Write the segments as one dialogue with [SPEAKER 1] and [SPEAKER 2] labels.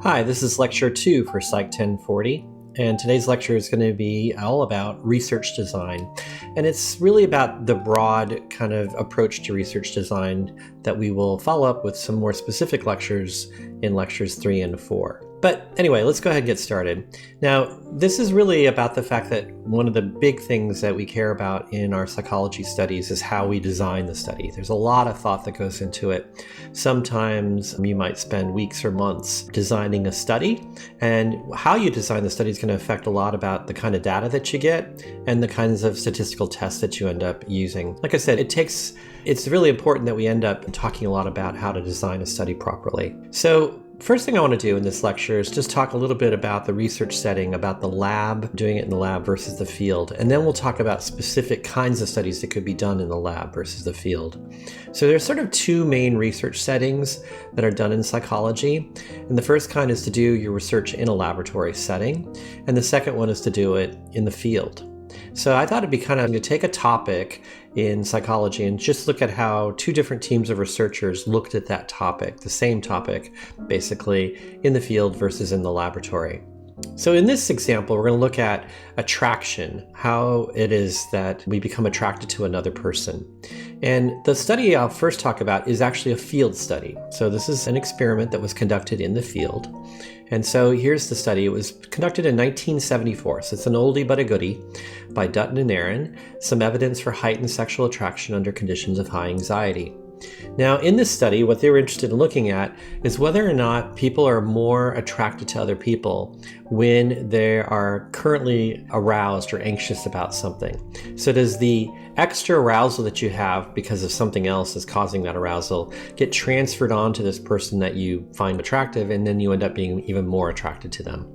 [SPEAKER 1] Hi, this is lecture 2 for Psych 1040, and today's lecture is going to be all about research design. And it's really about the broad kind of approach to research design that we will follow up with some more specific lectures in lectures 3 and 4. But anyway, let's go ahead and get started. Now, this is really about the fact that one of the big things that we care about in our psychology studies is how we design the study. There's a lot of thought that goes into it. Sometimes you might spend weeks or months designing a study, and how you design the study is going to affect a lot about the kind of data that you get and the kinds of statistical tests that you end up using. Like I said, it's really important that we end up talking a lot about how to design a study properly. So first thing I want to do in this lecture is just talk a little bit about the research setting, about the lab, doing it in the lab versus the field. And then we'll talk about specific kinds of studies that could be done in the lab versus the field. So there's sort of two main research settings that are done in psychology. And the first kind is to do your research in a laboratory setting. And the second one is to do it in the field. So I thought it'd be kind of to take a topic in psychology and just look at how two different teams of researchers looked at that topic, the same topic, basically in the field versus in the laboratory. So in this example, we're going to look at attraction, how it is that we become attracted to another person. And the study I'll first talk about is actually a field study. So this is an experiment that was conducted in the field. And so here's the study. It was conducted in 1974. So it's an oldie but a goodie by Dutton and Aaron, some evidence for heightened sexual attraction under conditions of high anxiety. Now, in this study, what they were interested in looking at is whether or not people are more attracted to other people when they are currently aroused or anxious about something. So does the extra arousal that you have because of something else is causing that arousal get transferred on to this person that you find attractive, and then you end up being even more attracted to them?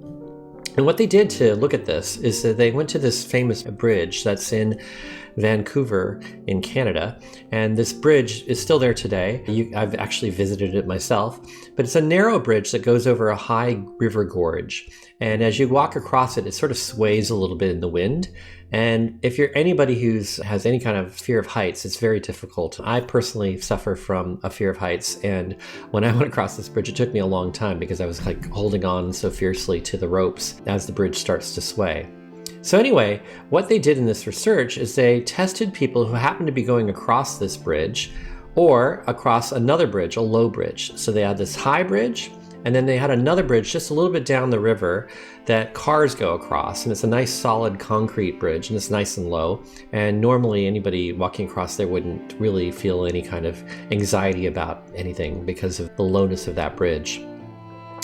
[SPEAKER 1] And what they did to look at this is that they went to this famous bridge that's in Vancouver in Canada, and this bridge is still there today. I've actually visited it myself, but it's a narrow bridge that goes over a high river gorge, and as you walk across it, it sort of sways a little bit in the wind. And if you're anybody who has any kind of fear of heights, it's very difficult. I personally suffer from a fear of heights, and when I went across this bridge, it took me a long time because I was like holding on so fiercely to the ropes as the bridge starts to sway. So anyway, what they did in this research is they tested people who happened to be going across this bridge or across another bridge, a low bridge. So they had this high bridge, and then they had another bridge just a little bit down the river that cars go across. And it's a nice solid concrete bridge, and it's nice and low. And normally anybody walking across there wouldn't really feel any kind of anxiety about anything because of the lowness of that bridge.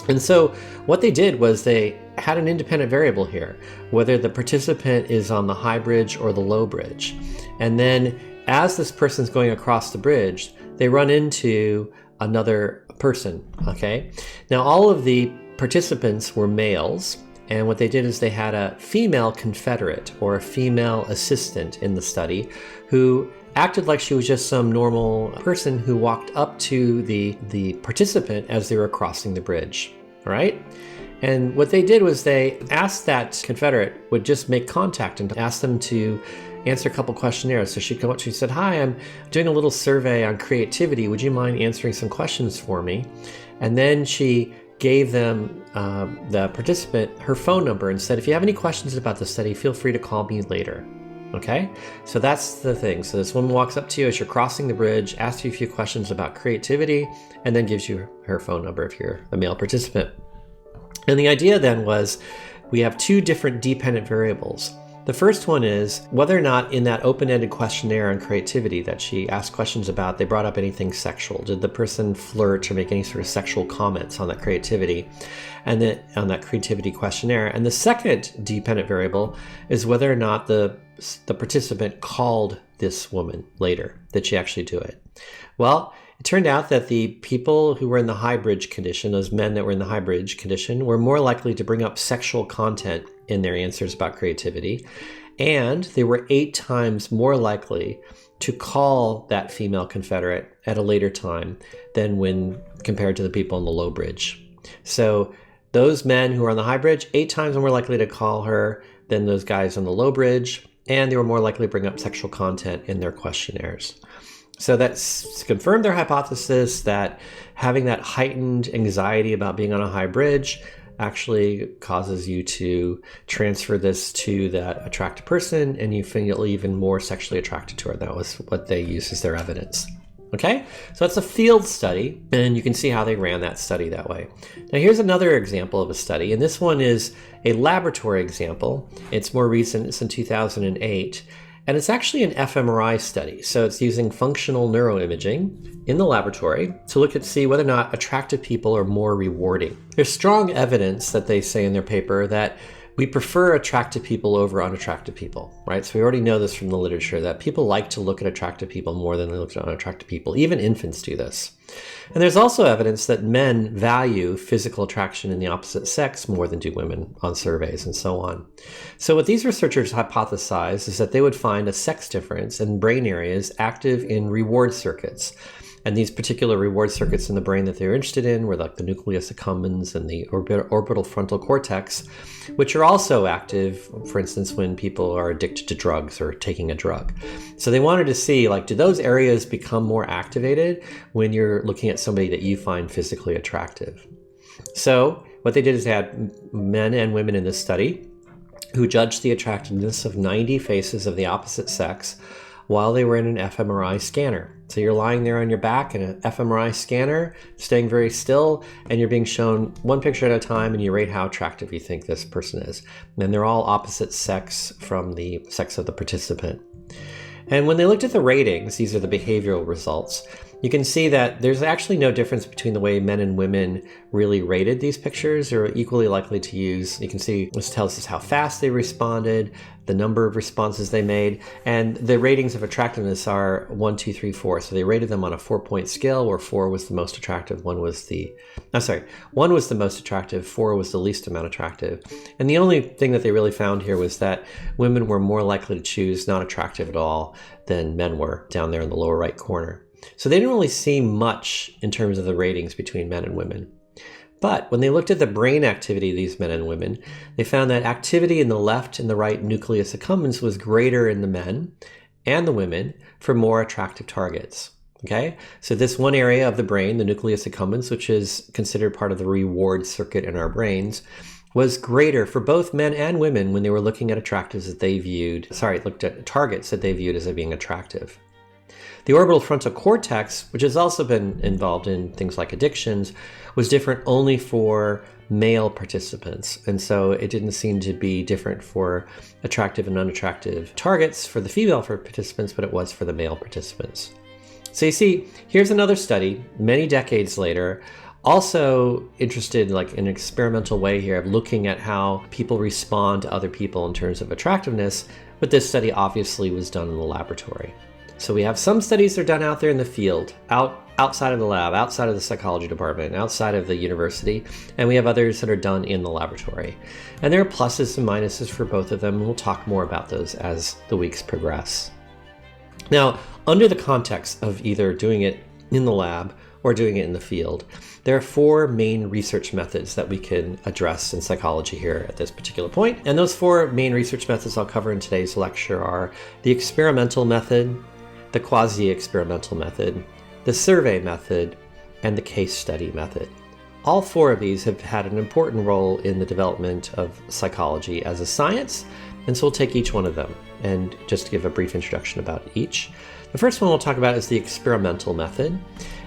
[SPEAKER 1] And so what they did was they had an independent variable here, whether the participant is on the high bridge or the low bridge. And then as this person's going across the bridge, they run into another person, okay? Now all of the participants were males, and what they did is they had a female confederate or a female assistant in the study who acted like she was just some normal person who walked up to the participant as they were crossing the bridge, all right? And what they did was they asked that confederate would just make contact and ask them to answer a couple questionnaires. So she'd come up, she said, "Hi, I'm doing a little survey on creativity. Would you mind answering some questions for me?" And then she gave them, the participant, her phone number and said, "If you have any questions about the study, feel free to call me later." Okay, so that's the thing. So this woman walks up to you as you're crossing the bridge, asks you a few questions about creativity, and then gives you her phone number if you're a male participant. And the idea then was we have two different dependent variables. The first one is whether or not in that open-ended questionnaire on creativity that she asked questions about, they brought up anything sexual. Did the person flirt or make any sort of sexual comments on that creativity and then on that creativity questionnaire? And the second dependent variable is whether or not the participant called this woman later. Did she actually do it? Well, it turned out that the people who were in the high bridge condition, those men that were in the high bridge condition, were more likely to bring up sexual content in their answers about creativity. And they were 8 times more likely to call that female confederate at a later time than when compared to the people on the low bridge. So those men who were on the high bridge, 8 times more likely to call her than those guys on the low bridge. And they were more likely to bring up sexual content in their questionnaires. So that's confirmed their hypothesis that having that heightened anxiety about being on a high bridge actually causes you to transfer this to that attracted person, and you feel even more sexually attracted to her. That was what they used as their evidence. Okay, so that's a field study, and you can see how they ran that study that way. Now here's another example of a study, and this one is a laboratory example. It's more recent, it's in 2008, and it's actually an fMRI study. So it's using functional neuroimaging in the laboratory to look at see whether or not attractive people are more rewarding. There's strong evidence that they say in their paper that we prefer attractive people over unattractive people, right? So we already know this from the literature that people like to look at attractive people more than they look at unattractive people. Even infants do this. And there's also evidence that men value physical attraction in the opposite sex more than do women on surveys and so on. So what these researchers hypothesized is that they would find a sex difference in brain areas active in reward circuits. And these particular reward circuits in the brain that they're interested in were like the nucleus accumbens and the orbital frontal cortex, which are also active, for instance, when people are addicted to drugs or taking a drug. So they wanted to see, like, do those areas become more activated when you're looking at somebody that you find physically attractive? So what they did is they had men and women in this study who judged the attractiveness of 90 faces of the opposite sex while they were in an fMRI scanner. So you're lying there on your back in an fMRI scanner, staying very still, and you're being shown one picture at a time, and you rate how attractive you think this person is. And they're all opposite sex from the sex of the participant. And when they looked at the ratings, these are the behavioral results, you can see that there's actually no difference between the way men and women really rated these pictures. They're equally likely to use. You can see this tells us how fast they responded, the number of responses they made, and the ratings of attractiveness are 1, 2, 3, 4. So they rated them on a 4-point scale where 4 was the most attractive, 1 was the most attractive, 4 was the least amount attractive. And the only thing that they really found here was that women were more likely to choose not attractive at all than men were down there in the lower right corner. So they didn't really see much in terms of the ratings between men and women. But when they looked at the brain activity of these men and women, they found that activity in the left and the right nucleus accumbens was greater in the men and the women for more attractive targets. Okay, so this one area of the brain, the nucleus accumbens, which is considered part of the reward circuit in our brains, was greater for both men and women when they were looking at targets that they viewed as being attractive. The orbital frontal cortex, which has also been involved in things like addictions, was different only for male participants. And so it didn't seem to be different for attractive and unattractive targets for the female participants, but it was for the male participants. So you see, here's another study many decades later, also interested like in an experimental way here of looking at how people respond to other people in terms of attractiveness, but this study obviously was done in the laboratory. So we have some studies that are done out there in the field, outside of the lab, outside of the psychology department, outside of the university, and we have others that are done in the laboratory. And there are pluses and minuses for both of them, and we'll talk more about those as the weeks progress. Now, under the context of either doing it in the lab or doing it in the field, there are 4 main research methods that we can address in psychology here at this particular point. And those 4 main research methods I'll cover in today's lecture are the experimental method, the quasi-experimental method, the survey method, and the case study method. All 4 of these have had an important role in the development of psychology as a science, and so we'll take each one of them and just give a brief introduction about each. The first one we'll talk about is the experimental method,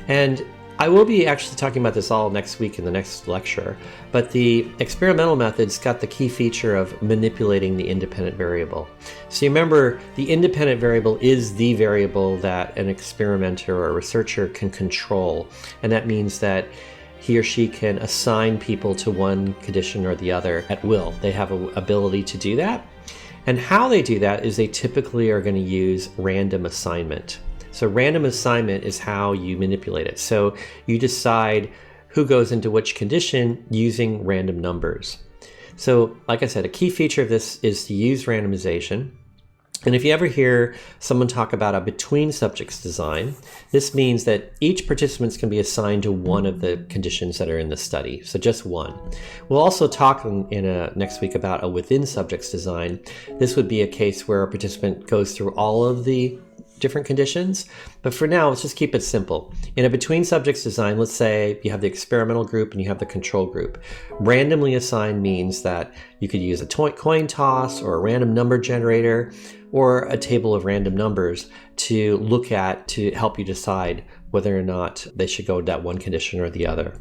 [SPEAKER 1] and I will be actually talking about this all next week in the next lecture, but the experimental method's got the key feature of manipulating the independent variable. So you remember, the independent variable is the variable that an experimenter or a researcher can control, and that means that he or she can assign people to one condition or the other at will. They have an ability to do that, and how they do that is they typically are going to use random assignment. So random assignment is how you manipulate it. So you decide who goes into which condition using random numbers. So like I said, a key feature of this is to use randomization. And if you ever hear someone talk about a between subjects design, this means that each participant can be assigned to one of the conditions that are in the study, so just one. We'll also talk next week about a within subjects design. This would be a case where a participant goes through all of the different conditions. But for now, let's just keep it simple. In a between subjects design, let's say you have the experimental group and you have the control group. Randomly assigned means that you could use a coin toss or a random number generator or a table of random numbers to look at to help you decide whether or not they should go to that one condition or the other.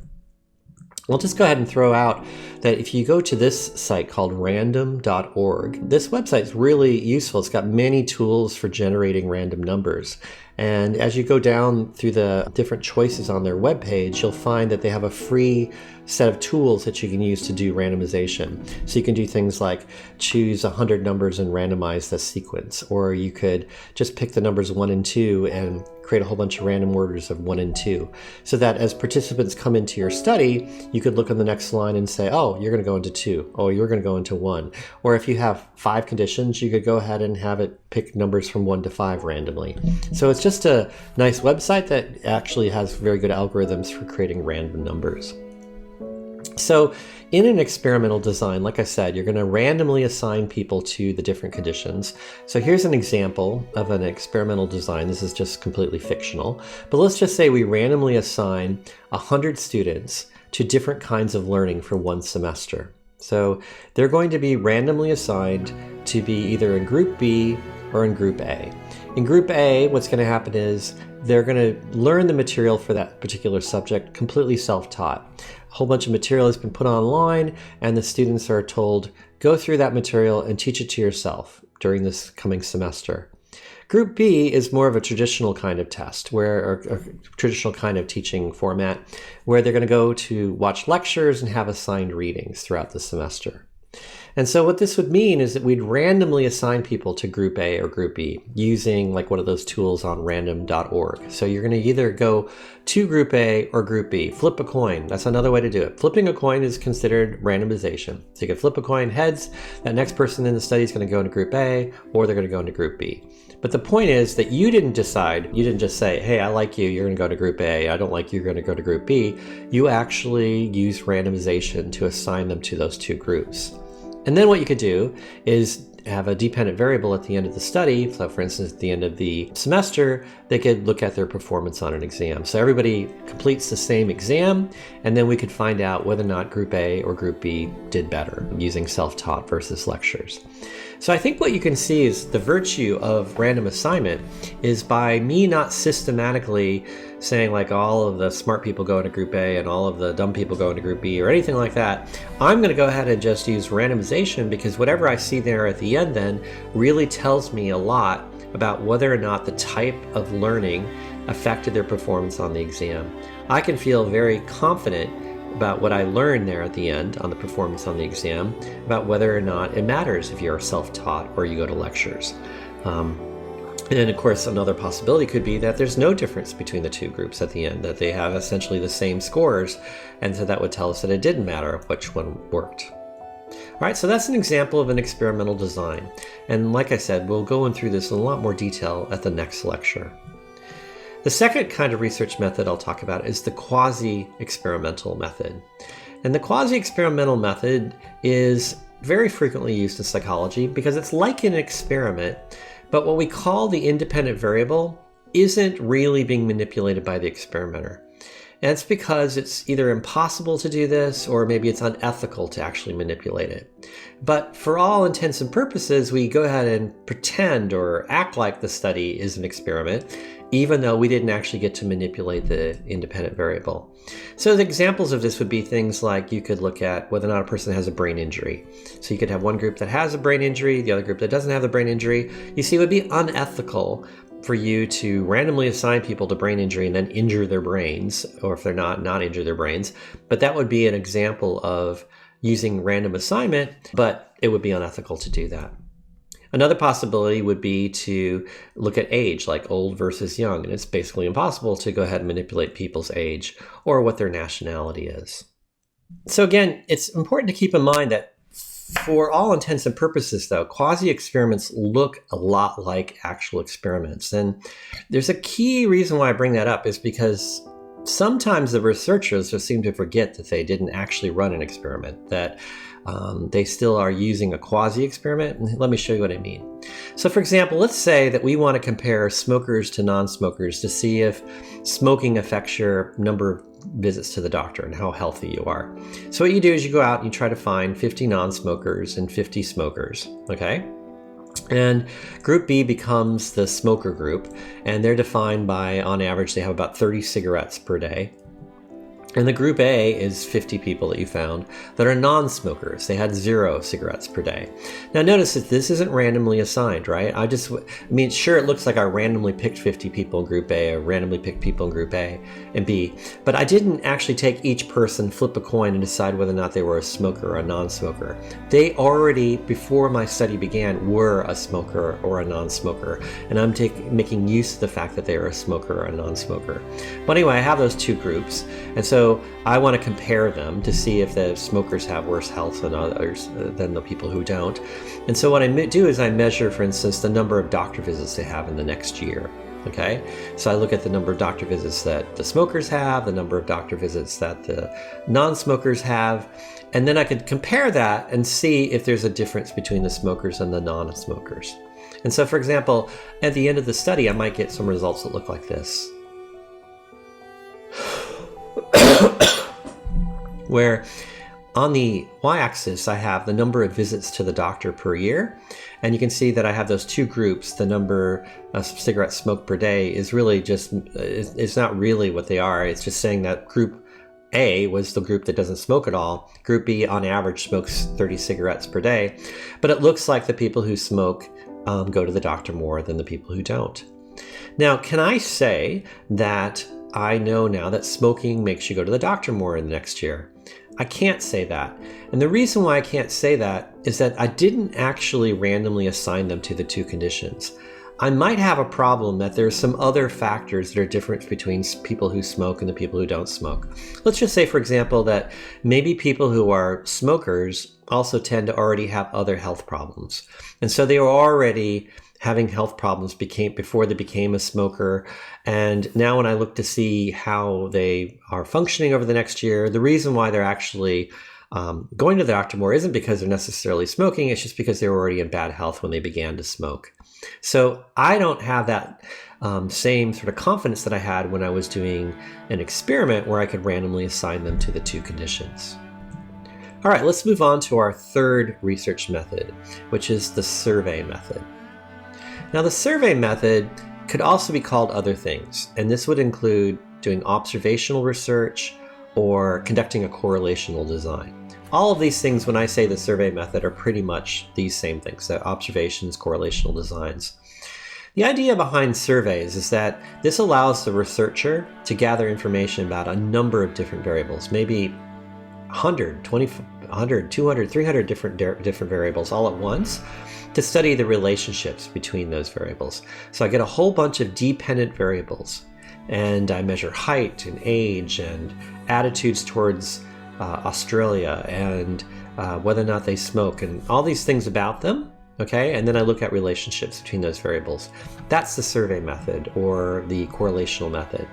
[SPEAKER 1] We'll just go ahead and throw out that if you go to this site called random.org, this website is really useful. It's got many tools for generating random numbers. And as you go down through the different choices on their webpage, you'll find that they have a free set of tools that you can use to do randomization. So you can do things like choose 100 numbers and randomize the sequence, or you could just pick the numbers 1 and 2 and create a whole bunch of random orders of 1 and 2, so that as participants come into your study, you could look on the next line and say, oh, you're going to go into 2. Oh, you're going to go into 1. Or if you have 5 conditions, you could go ahead and have it pick numbers from 1 to 5 randomly. So it's just a nice website that actually has very good algorithms for creating random numbers. So in an experimental design, like I said, you're going to randomly assign people to the different conditions. So here's an example of an experimental design. This is just completely fictional. But let's just say we randomly assign 100 students to different kinds of learning for one semester. So they're going to be randomly assigned to be either in Group B or in Group A. In Group A, what's going to happen is they're going to learn the material for that particular subject completely self-taught. A whole bunch of material has been put online, and the students are told, go through that material and teach it to yourself during this coming semester. Group B is more of a traditional kind of test, or a traditional kind of teaching format, where they're going to go to watch lectures and have assigned readings throughout the semester. And so what this would mean is that we'd randomly assign people to Group A or Group B using like one of those tools on random.org. So you're going to either go to Group A or Group B. Flip a coin. That's another way to do it. Flipping a coin is considered randomization. So you can flip a coin heads. That next person in the study is going to go into Group A, or they're going to go into Group B. But the point is that you didn't decide. You didn't just say, hey, I like you, you're going to go to Group A. I don't like you, you're going to go to Group B. You actually use randomization to assign them to those two groups. And then what you could do is have a dependent variable at the end of the study. So for instance, at the end of the semester, they could look at their performance on an exam. So everybody completes the same exam, and then we could find out whether or not Group A or Group B did better using self-taught versus lectures. So I think what you can see is the virtue of random assignment is by me not systematically saying like all of the smart people go into Group A and all of the dumb people go into Group B or anything like that. I'm going to go ahead and just use randomization, because whatever I see there at the end then really tells me a lot about whether or not the type of learning affected their performance on the exam. I can feel very confident about what I learned there at the end on the performance on the exam, about whether or not it matters if you're self-taught or you go to lectures. And of course, another possibility could be that there's no difference between the two groups at the end, that they have essentially the same scores, and so that would tell us that it didn't matter which one worked. All right, so that's an example of an experimental design. And like I said, we'll go through this in a lot more detail at the next lecture. The second kind of research method I'll talk about is the quasi-experimental method. And the quasi-experimental method is very frequently used in psychology because it's like an experiment, but what we call the independent variable isn't really being manipulated by the experimenter. And it's because it's either impossible to do this, or maybe it's unethical to actually manipulate it. But for all intents and purposes, we go ahead and pretend or act like the study is an experiment, even though we didn't actually get to manipulate the independent variable. So the examples of this would be things like you could look at whether or not a person has a brain injury. So you could have one group that has a brain injury, the other group that doesn't have the brain injury. You see, it would be unethical for you to randomly assign people to brain injury and then injure their brains, or if they're not injure their brains. But that would be an example of using random assignment, but it would be unethical to do that. Another possibility would be to look at age, like old versus young, and it's basically impossible to go ahead and manipulate people's age or what their nationality is. So again, it's important to keep in mind that for all intents and purposes, though, quasi-experiments look a lot like actual experiments. And there's a key reason why I bring that up is because sometimes the researchers just seem to forget that they didn't actually run an experiment, that they still are using a quasi-experiment. And let me show you what I mean. So for example, let's say that we want to compare smokers to non-smokers to see if smoking affects your number of visits to the doctor and how healthy you are. So what you do is you go out and you try to find 50 non-smokers and 50 smokers, okay? And group B becomes the smoker group, and they're defined by, on average, they have about 30 cigarettes per day. And the group A is 50 people that you found that are non-smokers. They had 0 cigarettes per day. Now notice that this isn't randomly assigned, right? Sure, it looks like I randomly picked 50 people in group A or randomly picked people in group A and B, but I didn't actually take each person, flip a coin and decide whether or not they were a smoker or a non-smoker. They already, before my study began, were a smoker or a non-smoker, and I'm making use of the fact that they are a smoker or a non-smoker. But anyway, I have those two groups, and so I want to compare them to see if the smokers have worse health than others, than the people who don't. And so what I do is I measure, for instance, the number of doctor visits they have in the next year. Okay, so I look at the number of doctor visits that the smokers have, the number of doctor visits that the non-smokers have, and then I could compare that and see if there's a difference between the smokers and the non-smokers. And so, for example, at the end of the study, I might get some results that look like this. Where on the y-axis I have the number of visits to the doctor per year, and you can see that I have those two groups. The number of cigarettes smoked per day is really just, it's not really what they are. It's just saying that group A was the group that doesn't smoke at all. Group B on average smokes 30 cigarettes per day, but it looks like the people who smoke go to the doctor more than the people who don't. Now, can I say that I know now that smoking makes you go to the doctor more in the next year? I can't say that. And the reason why I can't say that is that I didn't actually randomly assign them to the two conditions. I might have a problem that there's some other factors that are different between people who smoke and the people who don't smoke. Let's just say, for example, that maybe people who are smokers also tend to already have other health problems. And so they were already having health problems before they became a smoker. And now when I look to see how they are functioning over the next year, the reason why they're actually going to the doctor more isn't because they're necessarily smoking, it's just because they were already in bad health when they began to smoke. So I don't have that same sort of confidence that I had when I was doing an experiment where I could randomly assign them to the two conditions. All right, let's move on to our third research method, which is the survey method. Now, the survey method could also be called other things, and this would include doing observational research or conducting a correlational design. All of these things, when I say the survey method, are pretty much these same things, so observations, correlational designs. The idea behind surveys is that this allows the researcher to gather information about a number of different variables, maybe 100, 200, 300 different variables all at once, to study the relationships between those variables. So I get a whole bunch of dependent variables, and I measure height and age and attitudes towards Australia and whether or not they smoke and all these things about them, okay? And then I look at relationships between those variables. That's the survey method or the correlational method.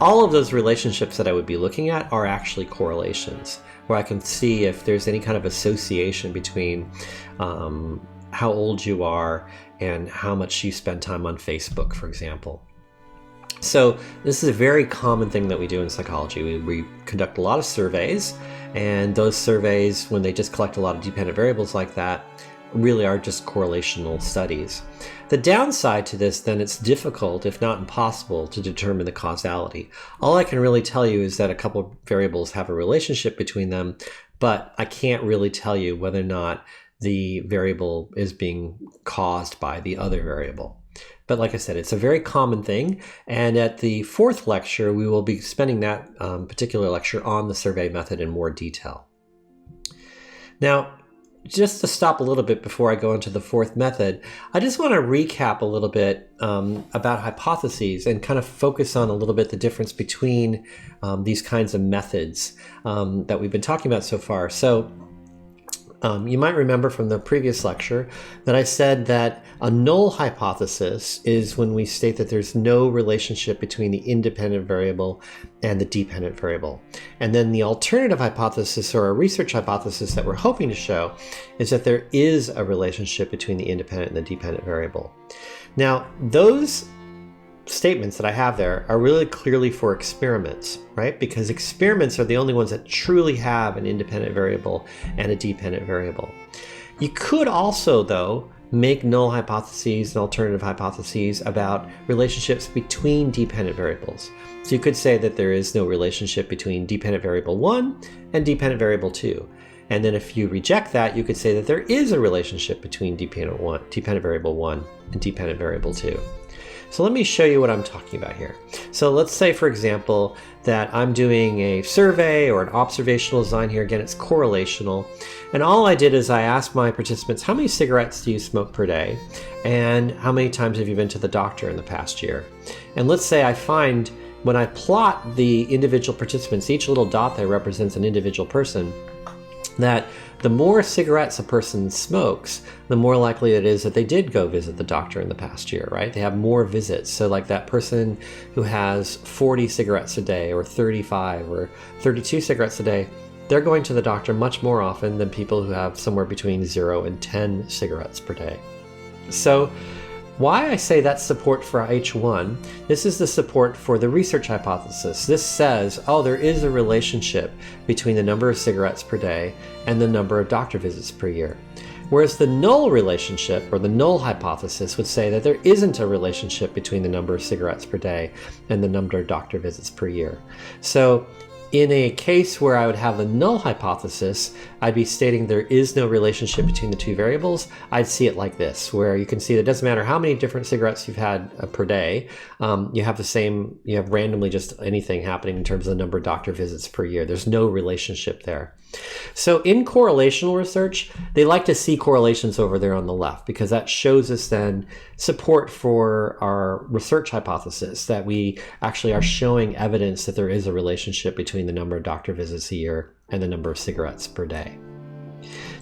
[SPEAKER 1] All of those relationships that I would be looking at are actually correlations, where I can see if there's any kind of association between how old you are and how much you spend time on Facebook, for example. So this is a very common thing that we do in psychology. We conduct a lot of surveys, and those surveys, when they just collect a lot of dependent variables like that, really are just correlational studies. The downside to this, then, it's difficult, if not impossible, to determine the causality. All I can really tell you is that a couple of variables have a relationship between them, but I can't really tell you whether or not the variable is being caused by the other variable. But like I said, it's a very common thing. And at the fourth lecture, we will be spending that particular lecture on the survey method in more detail. Now, just to stop a little bit before I go into the fourth method, I just want to recap a little bit about hypotheses and kind of focus on a little bit the difference between these kinds of methods that we've been talking about so far. So You might remember from the previous lecture that I said that a null hypothesis is when we state that there's no relationship between the independent variable and the dependent variable. And then the alternative hypothesis, or a research hypothesis that we're hoping to show, is that there is a relationship between the independent and the dependent variable. Now, those statements that I have there are really clearly for experiments, right? Because experiments are the only ones that truly have an independent variable and a dependent variable. You could also, though, make null hypotheses and alternative hypotheses about relationships between dependent variables. So you could say that there is no relationship between dependent variable 1 and dependent variable 2. And then if you reject that, you could say that there is a relationship between dependent variable 1 and dependent variable 2. So let me show you what I'm talking about here. So let's say, for example, that I'm doing a survey or an observational design here. Again, it's correlational. And all I did is I asked my participants, how many cigarettes do you smoke per day? And how many times have you been to the doctor in the past year? And let's say I find, when I plot the individual participants, each little dot there represents an individual person, that the more cigarettes a person smokes, the more likely it is that they did go visit the doctor in the past year, right? They have more visits. So like that person who has 40 cigarettes a day, or 35 or 32 cigarettes a day, they're going to the doctor much more often than people who have somewhere between 0 and 10 cigarettes per day. So why I say that's support for H1, this is the support for the research hypothesis. This says, oh, there is a relationship between the number of cigarettes per day and the number of doctor visits per year. Whereas the null relationship, or the null hypothesis, would say that there isn't a relationship between the number of cigarettes per day and the number of doctor visits per year. So in a case where I would have the null hypothesis, I'd be stating there is no relationship between the two variables. I'd see it like this, where you can see that it doesn't matter how many different cigarettes you've had per day, you have randomly just anything happening in terms of the number of doctor visits per year. There's no relationship there. So in correlational research, they like to see correlations over there on the left, because that shows us then support for our research hypothesis, that we actually are showing evidence that there is a relationship between the number of doctor visits a year and the number of cigarettes per day.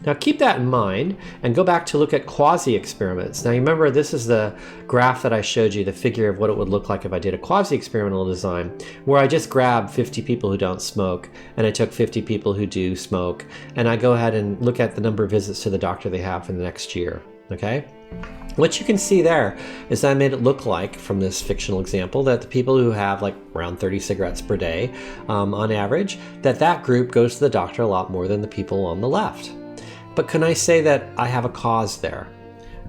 [SPEAKER 1] Now keep that in mind and go back to look at quasi-experiments. Now you remember, this is the graph that I showed you, the figure of what it would look like if I did a quasi-experimental design, where I just grabbed 50 people who don't smoke and I took 50 people who do smoke, and I go ahead and look at the number of visits to the doctor they have in the next year, okay? What you can see there is I made it look like, from this fictional example, that the people who have like around 30 cigarettes per day on average, that group goes to the doctor a lot more than the people on the left. But can I say that I have a cause there?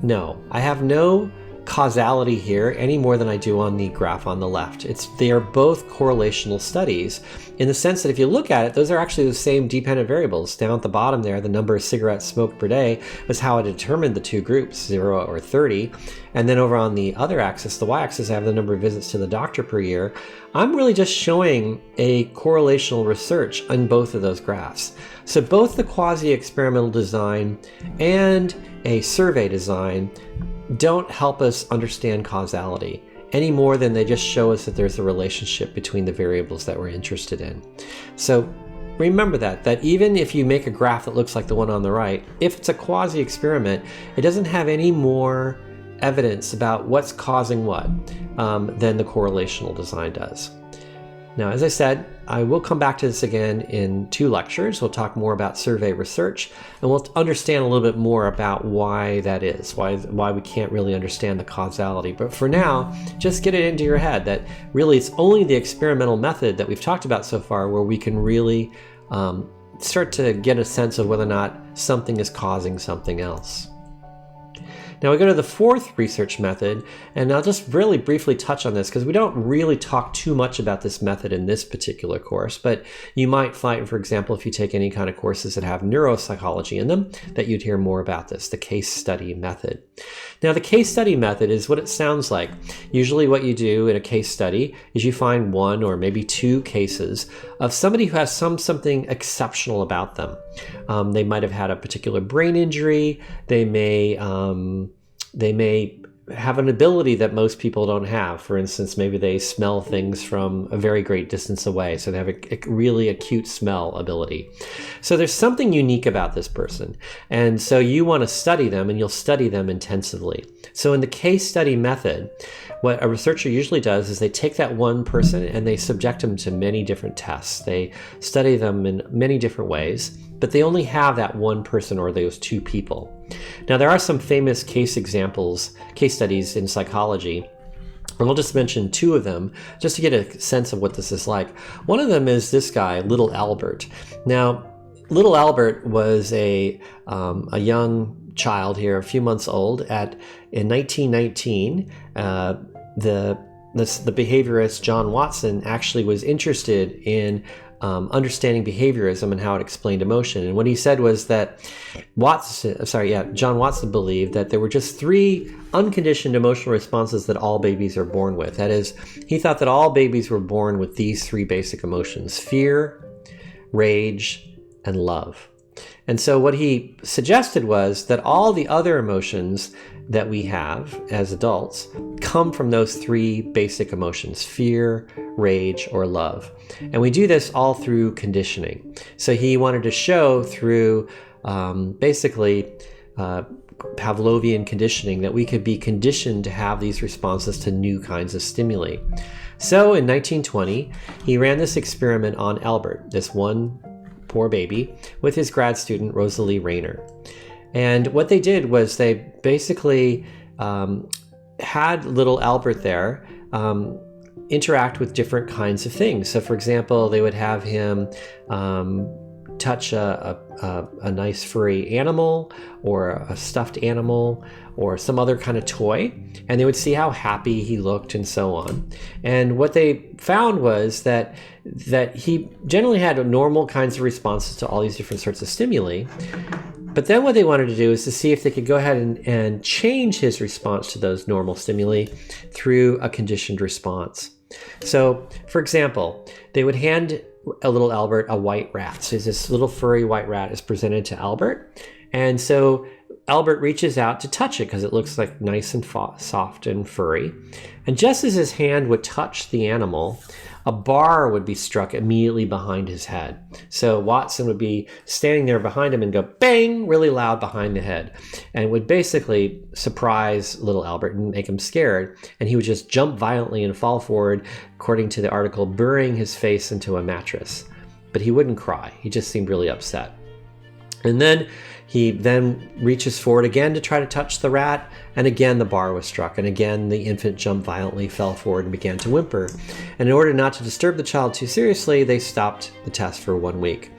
[SPEAKER 1] No, I have no causality here any more than I do on the graph on the left. They are both correlational studies, in the sense that if you look at it, those are actually the same dependent variables. Down at the bottom there, the number of cigarettes smoked per day was how I determined the two groups, 0 or 30. And then over on the other axis, the y-axis, I have the number of visits to the doctor per year. I'm really just showing a correlational research on both of those graphs. So both the quasi-experimental design and a survey design don't help us understand causality any more than they just show us that there's a relationship between the variables that we're interested in. So remember that even if you make a graph that looks like the one on the right, if it's a quasi-experiment, it doesn't have any more evidence about what's causing what than the correlational design does. Now, as I said, I will come back to this again in 2 lectures. We'll talk more about survey research, and we'll understand a little bit more about why that is, why we can't really understand the causality. But for now, just get it into your head that really it's only the experimental method that we've talked about so far where we can really start to get a sense of whether or not something is causing something else. Now we go to the 4th research method, and I'll just really briefly touch on this because we don't really talk too much about this method in this particular course, but you might find, for example, if you take any kind of courses that have neuropsychology in them, that you'd hear more about this, the case study method. Now the case study method is what it sounds like. Usually what you do in a case study is you find 1 or maybe 2 cases of somebody who has something exceptional about them. They might have had a particular brain injury, they may have an ability that most people don't have. For instance, maybe they smell things from a very great distance away, so they have a really acute smell ability. So there's something unique about this person, and so you want to study them, and you'll study them intensively. So in the case study method, what a researcher usually does is they take that one person and they subject them to many different tests. They study them in many different ways, but they only have that one person or those two people. Now, there are some famous case studies in psychology, and I'll just mention two of them just to get a sense of what this is like. One of them is this guy, little Albert. Now, little Albert was a young child here, a few months old. In 1919, the behaviorist John Watson actually was interested in understanding behaviorism and how it explained emotion. And what he said was that John Watson believed that there were just 3 unconditioned emotional responses that all babies are born with. That is, he thought that all babies were born with these 3 basic emotions: fear, rage, and love. And so what he suggested was that all the other emotions that we have as adults come from those 3 basic emotions: fear, rage, or love. And we do this all through conditioning. So he wanted to show through Pavlovian conditioning that we could be conditioned to have these responses to new kinds of stimuli. So in 1920, he ran this experiment on Albert, this one poor baby, with his grad student Rosalie Rayner. And what they did was they basically had little Albert there interact with different kinds of things. So for example, they would have him touch a nice furry animal or a stuffed animal or some other kind of toy, and they would see how happy he looked and so on. And what they found was that he generally had normal kinds of responses to all these different sorts of stimuli. But then what they wanted to do is to see if they could go ahead and change his response to those normal stimuli through a conditioned response. So, for example, they would hand a little Albert a white rat. So this little furry white rat is presented to Albert. And so Albert reaches out to touch it because it looks like nice and soft and furry. And just as his hand would touch the animal, a bar would be struck immediately behind his head. So Watson would be standing there behind him and go bang really loud behind the head, and would basically surprise little Albert and make him scared. And he would just jump violently and fall forward, according to the article, burying his face into a mattress. But he wouldn't cry. He just seemed really upset. And then he reaches forward again to try to touch the rat, and again the bar was struck, and again the infant jumped violently, fell forward, and began to whimper. And in order not to disturb the child too seriously, they stopped the test for 1 week.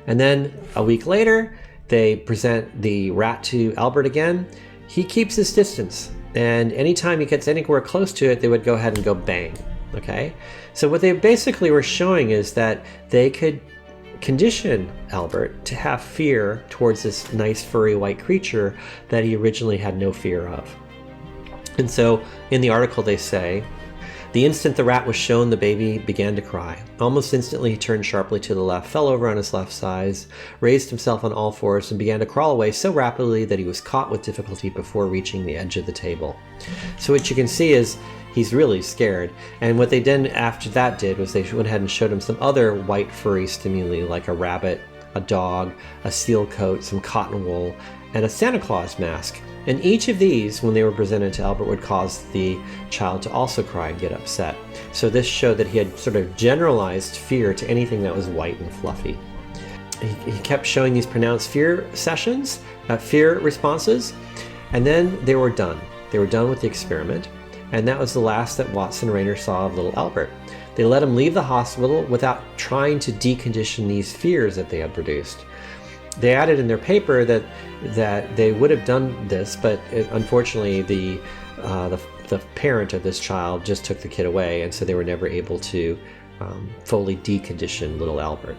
[SPEAKER 1] And then a week later, they present the rat to Albert again. He keeps his distance, and anytime he gets anywhere close to it, they would go ahead and go bang. Okay? So what they basically were showing is that they could condition Albert to have fear towards this nice furry white creature that he originally had no fear of. And so in the article they say, the instant the rat was shown, the baby began to cry. Almost instantly he turned sharply to the left, fell over on his left side, raised himself on all fours, and began to crawl away so rapidly that he was caught with difficulty before reaching the edge of the table. So what you can see is he's really scared. And what they then after that did was they went ahead and showed him some other white furry stimuli like a rabbit, a dog, a seal coat, some cotton wool, and a Santa Claus mask. And each of these, when they were presented to Albert, would cause the child to also cry and get upset. So this showed that he had sort of generalized fear to anything that was white and fluffy. He kept showing these pronounced fear responses, and then they were done. They were done with the experiment. And that was the last that Watson and Rayner saw of little Albert. They let him leave the hospital without trying to decondition these fears that they had produced. They added in their paper that they would have done this, but unfortunately the parent of this child just took the kid away, and so they were never able to fully decondition little Albert.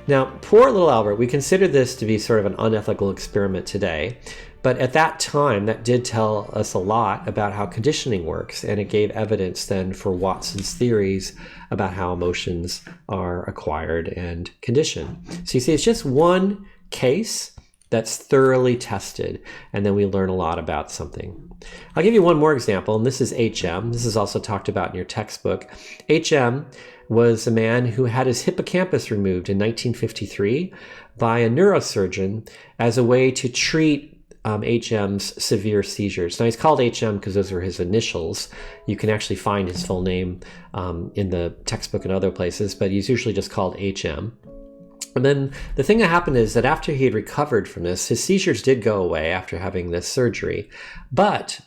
[SPEAKER 1] Now, poor little Albert, we consider this to be sort of an unethical experiment today, but at that time, that did tell us a lot about how conditioning works, and it gave evidence then for Watson's theories about how emotions are acquired and conditioned. So you see, it's just one case that's thoroughly tested, and then we learn a lot about something. I'll give you one more example, and this is HM. This is also talked about in your textbook. HM was a man who had his hippocampus removed in 1953 by a neurosurgeon as a way to treat HM's severe seizures. Now, he's called HM because those are his initials. You can actually find his full name in the textbook and other places, but he's usually just called HM. And then the thing that happened is that after he had recovered from this, his seizures did go away after having this surgery. But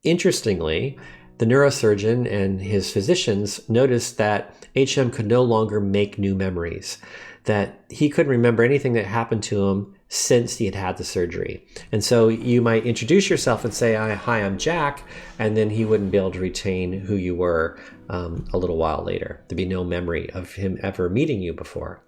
[SPEAKER 1] interestingly, the neurosurgeon and his physicians noticed that HM could no longer make new memories, that he couldn't remember anything that happened to him since he had had the surgery. And so you might introduce yourself and say, hi, I'm Jack, and then he wouldn't be able to retain who you were a little while later. There'd be no memory of him ever meeting you before.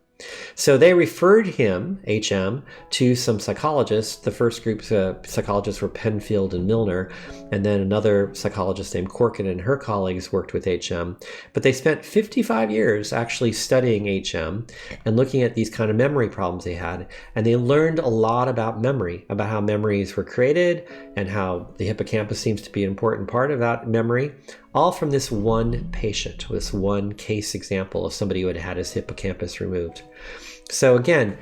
[SPEAKER 1] So they referred him, HM, to some psychologists. The first group of psychologists were Penfield and Milner, and then another psychologist named Corkin and her colleagues worked with HM. But they spent 55 years actually studying HM and looking at these kind of memory problems they had, and they learned a lot about memory, about how memories were created and how the hippocampus seems to be an important part of that memory, all from this one patient, this one case example of somebody who had had his hippocampus removed. So again,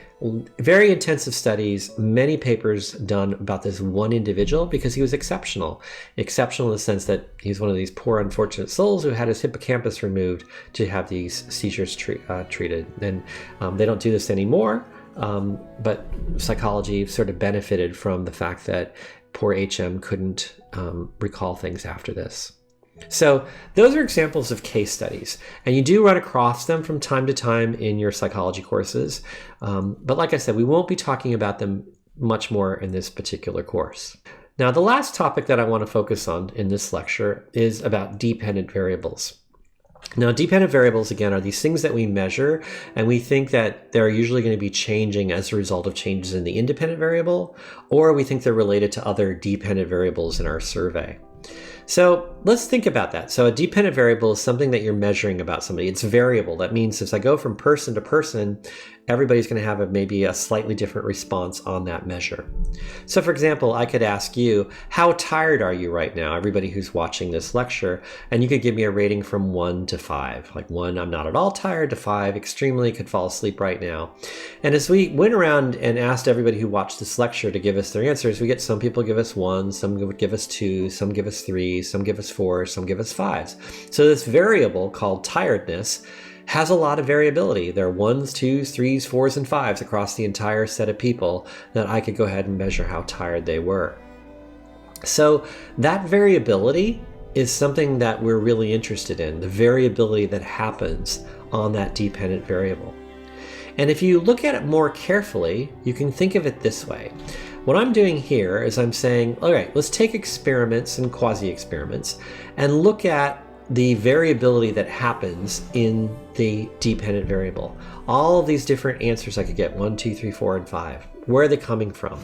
[SPEAKER 1] very intensive studies, many papers done about this one individual because he was exceptional. Exceptional in the sense that he's one of these poor, unfortunate souls who had his hippocampus removed to have these seizures treated. And they don't do this anymore, but psychology sort of benefited from the fact that poor HM couldn't recall things after this. So those are examples of case studies, and you do run across them from time to time in your psychology courses. But like I said, we won't be talking about them much more in this particular course. Now, the last topic that I want to focus on in this lecture is about dependent variables. Now, dependent variables, again, are these things that we measure, and we think that they're usually going to be changing as a result of changes in the independent variable, or we think they're related to other dependent variables in our survey. So let's think about that. So a dependent variable is something that you're measuring about somebody. It's variable. That means if I go from person to person, everybody's going to have maybe a slightly different response on that measure. So for example, I could ask you, how tired are you right now? Everybody who's watching this lecture, and you could give me a rating from 1 to 5. Like 1, I'm not at all tired, to 5, extremely, could fall asleep right now. And as we went around and asked everybody who watched this lecture to give us their answers, we get some people give us 1, some would give us 2, some give us 3, some give us 4, some give us 5s. So this variable called tiredness has a lot of variability. There are 1s, 2s, 3s, 4s, and 5s across the entire set of people that I could go ahead and measure how tired they were. So that variability is something that we're really interested in, the variability that happens on that dependent variable. And if you look at it more carefully, you can think of it this way. What I'm doing here is I'm saying, all right, let's take experiments and quasi-experiments and look at the variability that happens in the dependent variable. All of these different answers I could get, 1, 2, 3, 4, and 5. Where are they coming from?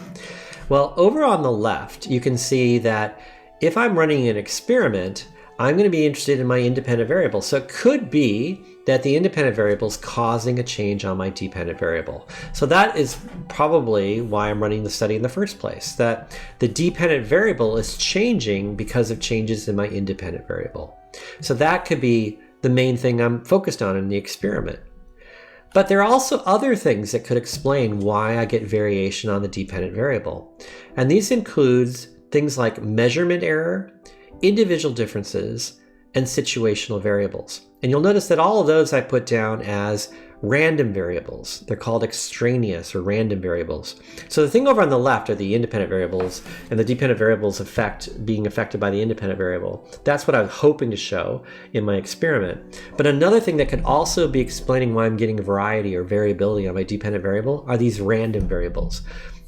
[SPEAKER 1] Well, over on the left, you can see that if I'm running an experiment, I'm going to be interested in my independent variable. So it could be that the independent variable is causing a change on my dependent variable. So that is probably why I'm running the study in the first place, that the dependent variable is changing because of changes in my independent variable. So that could be the main thing I'm focused on in the experiment. But there are also other things that could explain why I get variation on the dependent variable. And these include things like measurement error, individual differences, and situational variables. And you'll notice that all of those I put down as random variables. They're called extraneous or random variables. So the thing over on the left are the independent variables, and the dependent variables being affected by the independent variable. That's what I was hoping to show in my experiment. But another thing that could also be explaining why I'm getting variety or variability on my dependent variable are these random variables.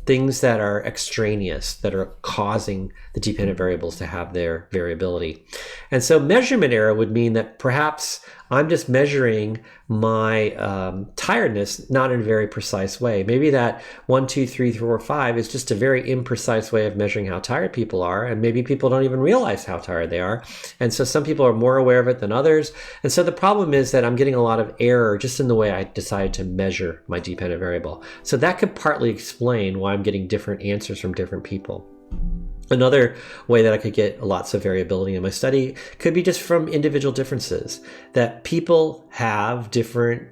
[SPEAKER 1] Things that are extraneous, that are causing the dependent variables to have their variability. And so measurement error would mean that perhaps I'm just measuring my tiredness not in a very precise way. Maybe that 1, 2, 3, 4, 5 is just a very imprecise way of measuring how tired people are, and maybe people don't even realize how tired they are. And so some people are more aware of it than others. And so the problem is that I'm getting a lot of error just in the way I decided to measure my dependent variable. So that could partly explain why I'm getting different answers from different people. Another way that I could get lots of variability in my study could be just from individual differences, that people have different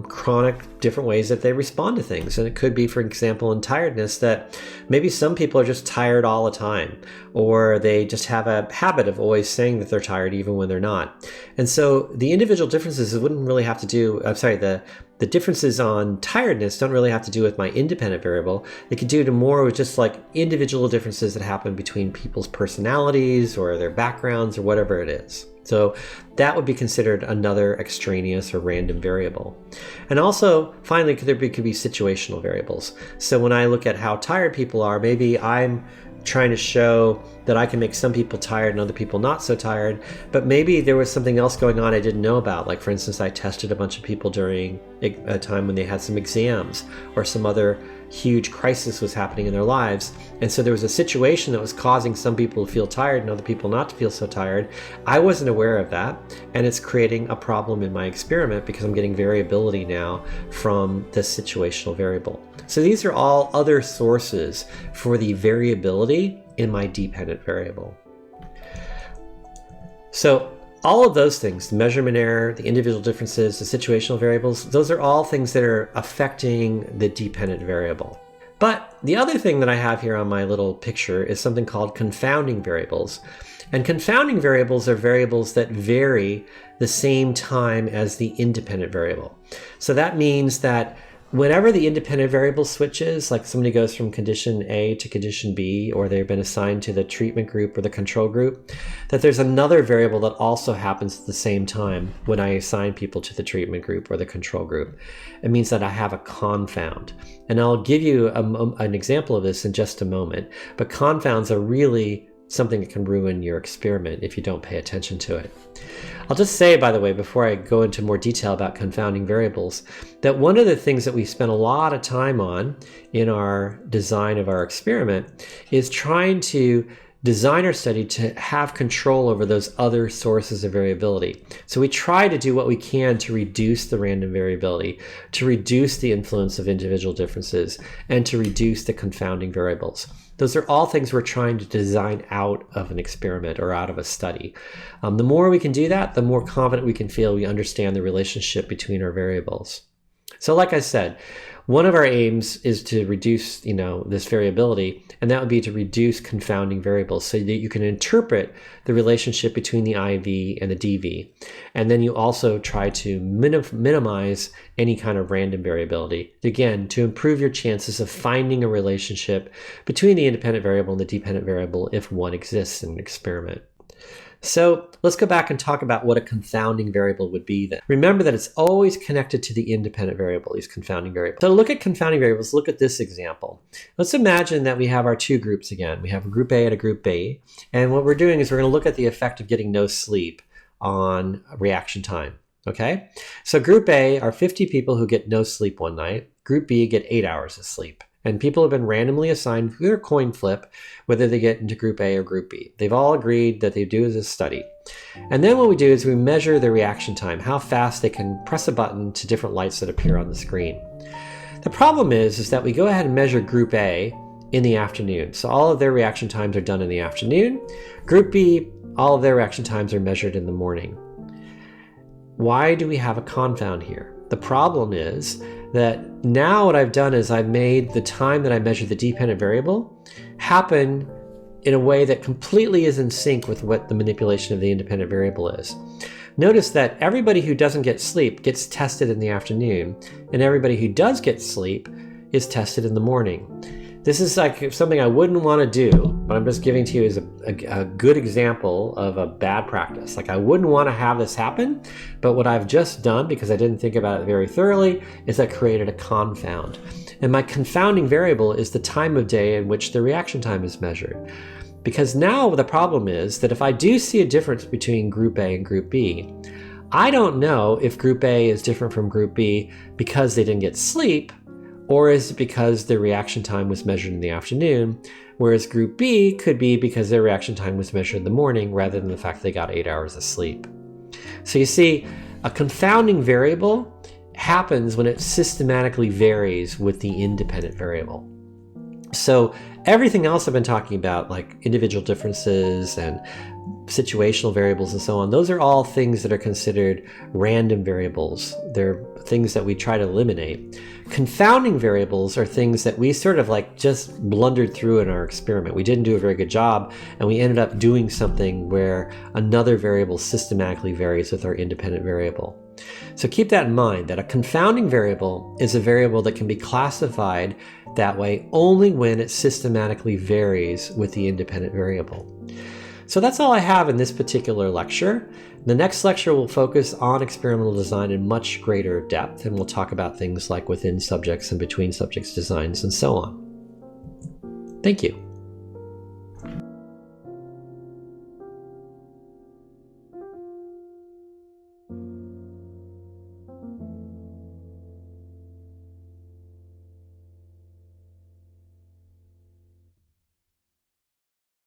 [SPEAKER 1] chronic different ways that they respond to things. And it could be, for example, in tiredness, that maybe some people are just tired all the time, or they just have a habit of always saying that they're tired even when they're not. And so the individual differences wouldn't really have to do, the differences on tiredness don't really have to do with my independent variable. They could do to more with just like individual differences that happen between people's personalities or their backgrounds or whatever it is. So that would be considered another extraneous or random variable. And also, finally, could be situational variables. So when I look at how tired people are, maybe I'm trying to show that I can make some people tired and other people not so tired, but maybe there was something else going on I didn't know about. Like, for instance, I tested a bunch of people during a time when they had some exams or some other huge crisis was happening in their lives. And so there was a situation that was causing some people to feel tired and other people not to feel so tired. I wasn't aware of that, and it's creating a problem in my experiment because I'm getting variability now from this situational variable. So these are all other sources for the variability in my dependent variable. So all of those things, the measurement error, the individual differences, the situational variables, those are all things that are affecting the dependent variable. But the other thing that I have here on my little picture is something called confounding variables. And confounding variables are variables that vary the same time as the independent variable. So that means that whenever the independent variable switches, like somebody goes from condition A to condition B, or they've been assigned to the treatment group or the control group, that there's another variable that also happens at the same time when I assign people to the treatment group or the control group. It means that I have a confound. And I'll give you an example of this in just a moment. But confounds are really something that can ruin your experiment if you don't pay attention to it. I'll just say, by the way, before I go into more detail about confounding variables, that one of the things that we spent a lot of time on in our design of our experiment is trying to design our study to have control over those other sources of variability. So we try to do what we can to reduce the random variability, to reduce the influence of individual differences, and to reduce the confounding variables. Those are all things we're trying to design out of an experiment or out of a study. The more we can do that, the more confident we can feel we understand the relationship between our variables. So like I said, one of our aims is to reduce, this variability, and that would be to reduce confounding variables so that you can interpret the relationship between the IV and the DV. And then you also try to minimize any kind of random variability, again, to improve your chances of finding a relationship between the independent variable and the dependent variable if one exists in an experiment. So let's go back and talk about what a confounding variable would be then. Remember that it's always connected to the independent variable, these confounding variables. So to look at confounding variables, look at this example. Let's imagine that we have our two groups again. We have a group A and a group B. And what we're doing is we're going to look at the effect of getting no sleep on reaction time. Okay? So group A are 50 people who get no sleep one night. Group B get 8 hours of sleep. And people have been randomly assigned through their coin flip whether they get into group A or group B. They've all agreed that they do this study. And then what we do is we measure their reaction time, how fast they can press a button to different lights that appear on the screen. The problem is that we go ahead and measure group A in the afternoon. So all of their reaction times are done in the afternoon. Group B, all of their reaction times are measured in the morning. Why do we have a confound here? The problem is that now what I've done is I've made the time that I measure the dependent variable happen in a way that completely is in sync with what the manipulation of the independent variable is. Notice that everybody who doesn't get sleep gets tested in the afternoon, and everybody who does get sleep is tested in the morning. This is like something I wouldn't want to do, but I'm just giving to you as a good example of a bad practice. Like, I wouldn't want to have this happen, but what I've just done, because I didn't think about it very thoroughly, is I created a confound. And my confounding variable is the time of day in which the reaction time is measured. Because now the problem is that if I do see a difference between group A and group B, I don't know if group A is different from group B because they didn't get sleep, or is it because their reaction time was measured in the afternoon, whereas group B could be because their reaction time was measured in the morning rather than the fact that they got 8 hours of sleep. So you see, a confounding variable happens when it systematically varies with the independent variable. So everything else I've been talking about, like individual differences and situational variables and so on, those are all things that are considered random variables. They're things that we try to eliminate. Confounding variables are things that we sort of like just blundered through in our experiment. We didn't do a very good job, and we ended up doing something where another variable systematically varies with our independent variable. So keep that in mind, that a confounding variable is a variable that can be classified that way only when it systematically varies with the independent variable. So that's all I have in this particular lecture. The next lecture will focus on experimental design in much greater depth, and we'll talk about things like within subjects and between subjects designs and so on. Thank you.